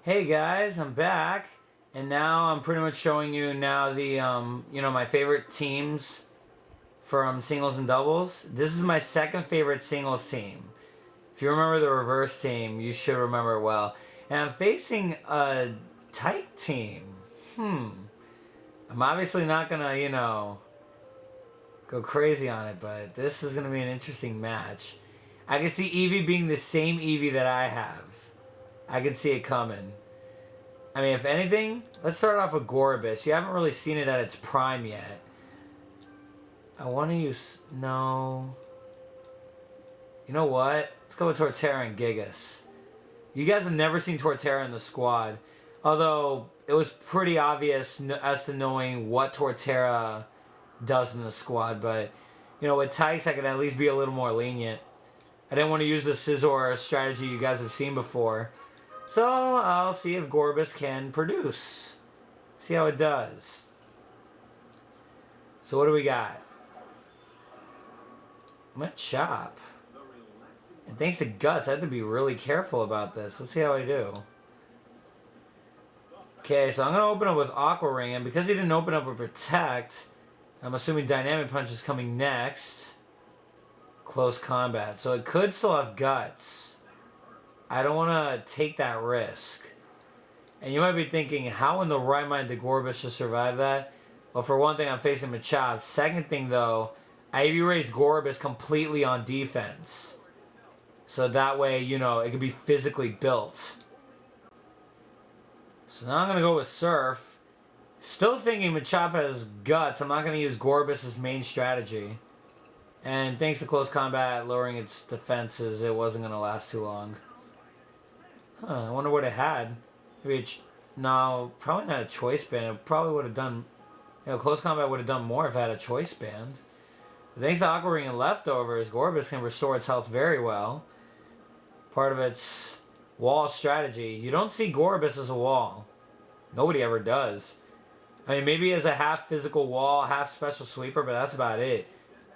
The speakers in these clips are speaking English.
Hey guys, I'm back, and now I'm pretty much showing you now the my favorite teams from singles and doubles. This is my second favorite singles team. If you remember the reverse team, you should remember it well. And I'm facing a Tykes team. I'm obviously not gonna go crazy on it, but this is gonna be an interesting match. I can see Eevee being the same Eevee that I have. I can see it coming. I mean, if anything, let's start off with Gorbis. You haven't really seen it at its prime yet. I want to use... No. You know what? Let's go with Torterra and Gigas. You guys have never seen Torterra in the squad. Although, it was pretty obvious as to knowing what Torterra does in the squad. But, with Tykes, I could at least be a little more lenient. I didn't want to use the Scizor strategy you guys have seen before. So, I'll see if Gorbis can produce. See how it does. So, what do we got? I'm going to Chop. And thanks to Guts, I have to be really careful about this. Let's see how I do. Okay, so I'm going to open up with Aqua Ring. And because he didn't open up with Protect, I'm assuming Dynamic Punch is coming next. Close Combat. So, it could still have Guts. I don't want to take that risk. And you might be thinking, how in the right mind did Gorbis just survive that? Well, for one thing, I'm facing Machop. Second thing, though, I erased Gorbis completely on defense. So that way, it could be physically built. So now I'm going to go with Surf. Still thinking Machop has Guts. I'm not going to use Gorbis as main strategy. And thanks to Close Combat lowering its defenses, it wasn't going to last too long. I wonder what it had. Maybe no, probably not a Choice Band. It probably would have done... Close Combat would have done more if it had a Choice Band. But thanks to Aqua Ring and Leftovers, Gorbis can restore its health very well. Part of its wall strategy. You don't see Gorbis as a wall. Nobody ever does. I mean, maybe as a half physical wall, half special sweeper, but that's about it.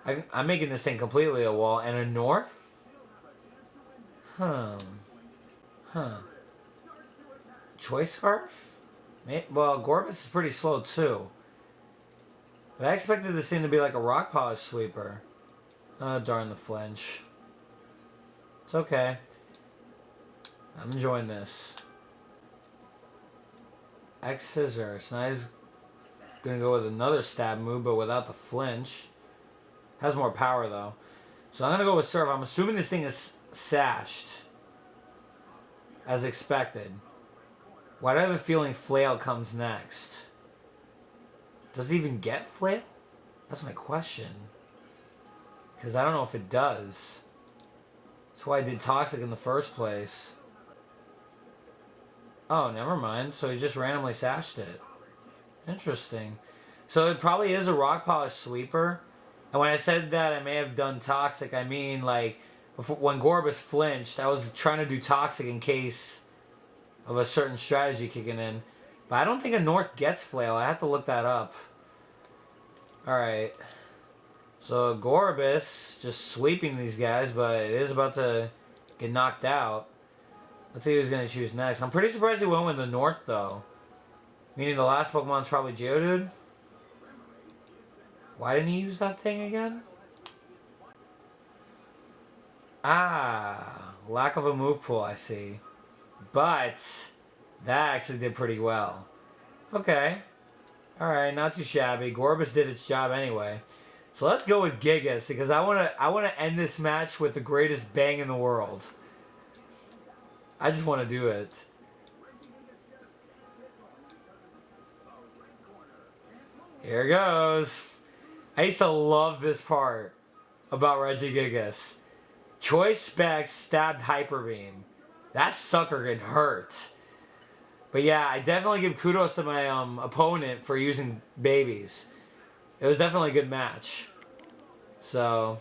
I'm making this thing completely a wall. And a North? Choice Scarf? Well, Gorbis is pretty slow too. But I expected this thing to be like a Rock Polish sweeper. Oh, darn the flinch. It's okay. I'm enjoying this. X Scissors. Now he's gonna go with another stab move, but without the flinch. Has more power though. So I'm gonna go with Surf. I'm assuming this thing is sashed. As expected. Why do I have a feeling Flail comes next? Does it even get Flail? That's my question. Because I don't know if it does. That's why I did Toxic in the first place. Oh, never mind. So he just randomly sashed it. Interesting. So it probably is a Rock Polish sweeper. And when I said that I may have done Toxic, I mean like... When Gorbis flinched, I was trying to do Toxic in case of a certain strategy kicking in. But I don't think a North gets Flail. I have to look that up. Alright. So Gorbis just sweeping these guys, but it is about to get knocked out. Let's see who's going to choose next. I'm pretty surprised he went with the North, though. Meaning the last Pokemon's probably Geodude. Why didn't he use that thing again? Ah, lack of a move pool, I see. But that actually did pretty well. Okay. Alright, not too shabby. Gorbis did its job anyway. So let's go with Gigas, because I wanna end this match with the greatest bang in the world. I just want to do it. Here goes. I used to love this part about Regigigas. Choice Specs stabbed Hyper Beam. That sucker can hurt. But yeah, I definitely give kudos to my opponent for using babies. It was definitely a good match. So,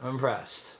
I'm impressed.